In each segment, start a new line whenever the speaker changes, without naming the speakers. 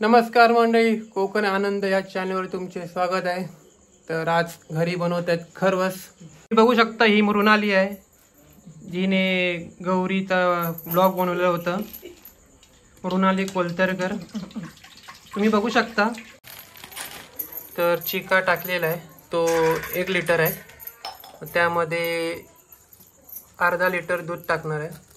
नमस्कार मंडळी, कोकण आनंद या चॅनलवर तुमचे स्वागत आहे। तर आज घरी बनवत आहेत खरवस। बघू शकता ही मृणाली आहे, जिने गौरीचा ब्लॉग बनवलेला होता। मृणाली कोलतरकर तुम्ही बघू शकता। तर चिका टाकलेला आहे, तो 1 लिटर आहे। त्यामध्ये अर्धा लिटर दूध टाकणार आहे।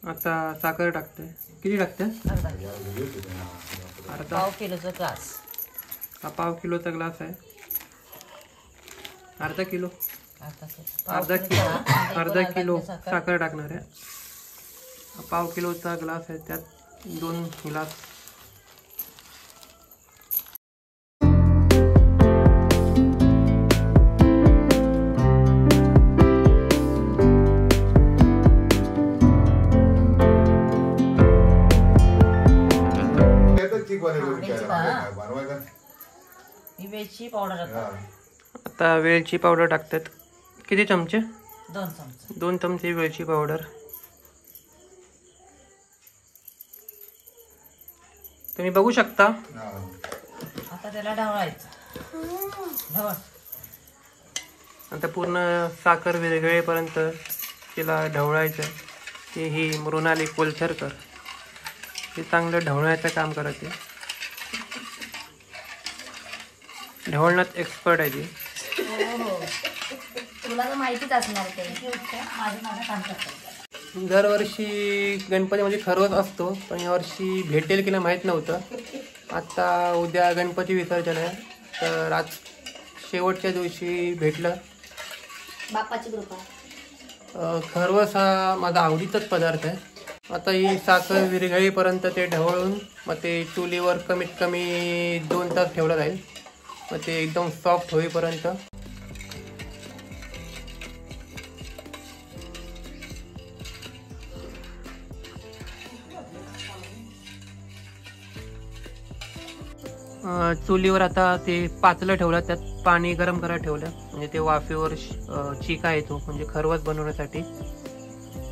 आता साखर टाकते। किती टाकते? अर्धा
पाव किलोचा ग्लास।
हा पाव किलोचा ग्लास आहे। अर्धा किलो अर्धा किलो साखर टाकणार आहे। पाव किलोचा ग्लास आहे, त्यात 2 ग्लास।
वेलची पावडर
आता वेलची पावडर टाकतात। किती चमचे?
2 चमचे।
2 चमचे वेलची पावडर। तुम्ही बघू शकता।
आता त्याला ढवळायचं।
आता पूर्ण साखर विरघळेपर्यंत तिला ढवळायचं। ही मृणाली कोलतरकर हे चांगलं ढवळण्याचं काम करते। ढवळण्यात एक्सपर्ट आहे ती।
तुला तर माहितीच असणार ते। माझं काम करते।
दरवर्षी गणपतीमध्ये खरवस असतो, पण यावर्षी भेटेल की नाही माहीत नव्हतं। आता उद्या गणपती विसर्जन आहे, तर आज शेवटच्या दिवशी भेटलं।
बाप्पाची कृपा।
खरवस हा माझा आवडीचाच पदार्थ आहे। आता ही साखर विरघळेपर्यंत ते ढवळून मग ते चुलीवर कमीत कमी 2 तास ठेवलं जाईल। मग ते एकदम सॉफ्ट होईपर्यंत। चुलीवर आता ते पातेलं ठेवलं, त्यात पाणी गरम करायला ठेवलं, म्हणजे ते वाफेवर चिका येतो, म्हणजे खरवस बनवण्यासाठी।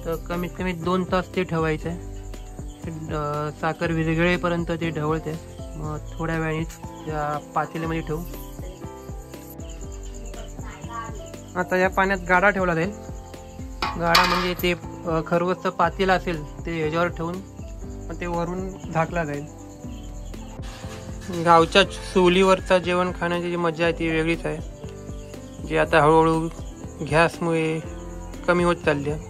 तर कमीत कमी 2 तास ते ठेवायचं आहे। साखर विरघळेपर्यंत ते ढवळते। मग थोड्या वेळानेच त्या पातेल्यामध्ये ठेवू। आता या पाण्यात गाडा ठेवला जाईल। गाडा म्हणजे ते खरवसचं पातेलं असेल ते ह्याच्यावर ठेवून मग ते वरून झाकला जाईल। गावच्या चुलीवरचं जेवण खाण्याची जी मजा आहे ती वेगळीच आहे, जी आता हळूहळू गॅसमुळे कमी होत चालली आहे।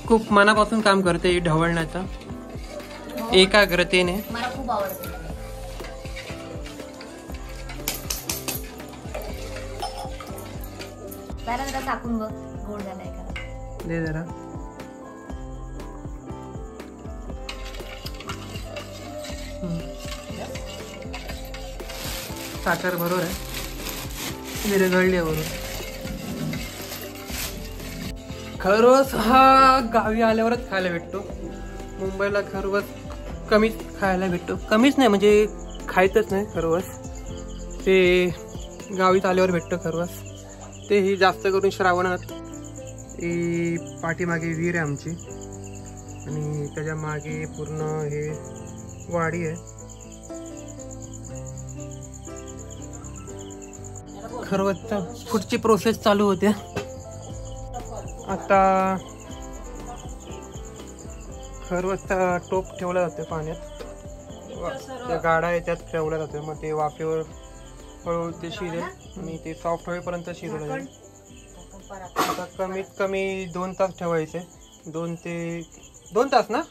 खूप मनापासून काम करते ढवळण्याचं, एकाग्रतेने।
मला खूप आवडते। जरा टाकून बघ, गोड झालाय का?
दे जरा। साखर बरोबर आहे, विरघळली बरोबर। खरवस हा गावी आल्यावरच खायला भेटतो। मुंबईला खरवस कमीच खायला भेटतो। कमीच नाही म्हणजे खायचंच नाही खरवस, ते गावीत आल्यावर भेटतं खरवस। तेही जास्त करून श्रावणात। ही पाठीमागे विहीर आहे आमची, आणि त्याच्या मागे पूर्ण हे वाडी आहे। खरवसचा पुढची प्रोसेस चालू होते। आता खरवसचा टोप ठेवला जातो पाण्यात, त्या गाडा आहे त्यात ठेवला जातो। मग ते वाफेवर हळूहळू ते शिरेल आणि ते सॉफ्ट होईपर्यंत शिरलं जाईल। आता कमीत कमी 2 तास ठेवायचे। 2 तास ना?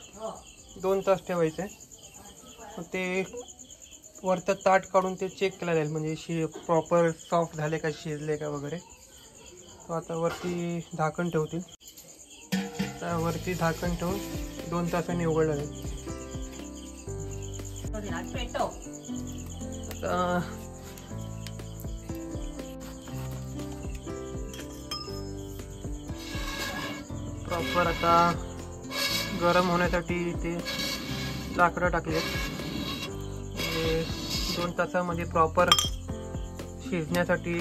2 तास ठेवायचे। मग ते वरचं ताट काढून ते चेक केलं जाईल, म्हणजे प्रॉपर सॉफ्ट झाले का, शिजले का वगैरे। आता वरती झाकण ठेवतील। वरती झाकण ठेवून 2 तासांनी उघडलं जाईल। प्रॉपर आता गरम होण्यासाठी ते लाकडं टाकले. 2 तासामध्ये प्रॉपर शिजण्यासाठी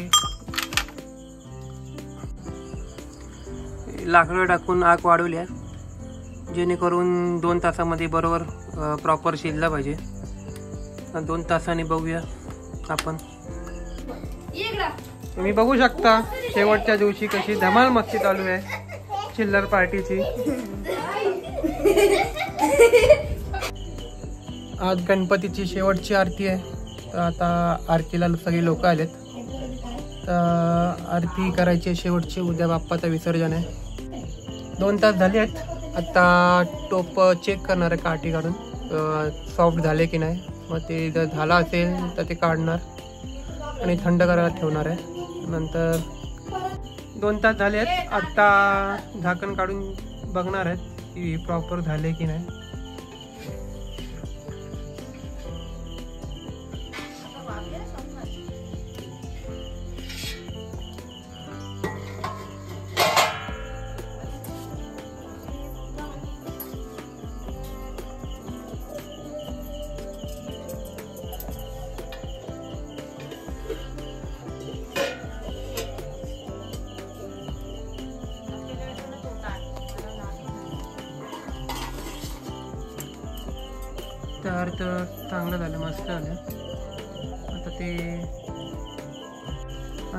लाकडं टाकून आग वाढवली आहे, जेणेकरून 2 तासामध्ये बरोबर प्रॉपर शिजला पाहिजे. 2 तासांनी बघूया आपण. तुम्ही बघू शकता शेवटच्या दिवशी कशी धमाल मस्ती चालू आहे चिल्लर पार्टीची. आज गणपतीची शेवटची आरती आहे. तर आता आरतीला सगळे लोक आलेत. तर आरती करायची शेवटची. उद्या बाप्पाचं विसर्जन आहे. 2 तास झाले आहेत. आता टोप चेक करणार आहे काठी काढून सॉफ्ट झाले की नाही. मग ते जर झाला असेल तर ते काढणार आणि थंड करायला ठेवणार आहे. नंतर 2 तास झाले आहेत. आत्ता झाकण काढून बघणार आहेत की प्रॉपर झाले की नाही. तयार तर चांगलं झालं, मस्त झालं.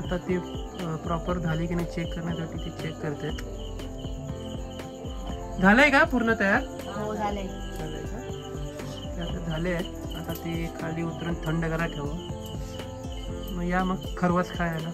आता ते प्रॉपर झाले की नाही चेक करण्यासाठी ते चेक करते. झालंय का पूर्ण तयार?
हो झालंय.
झालंय का? ते आता झाले आहे. आता ते खाली उतरून थंड करा ठेवा. मग या मग खरवस खायला.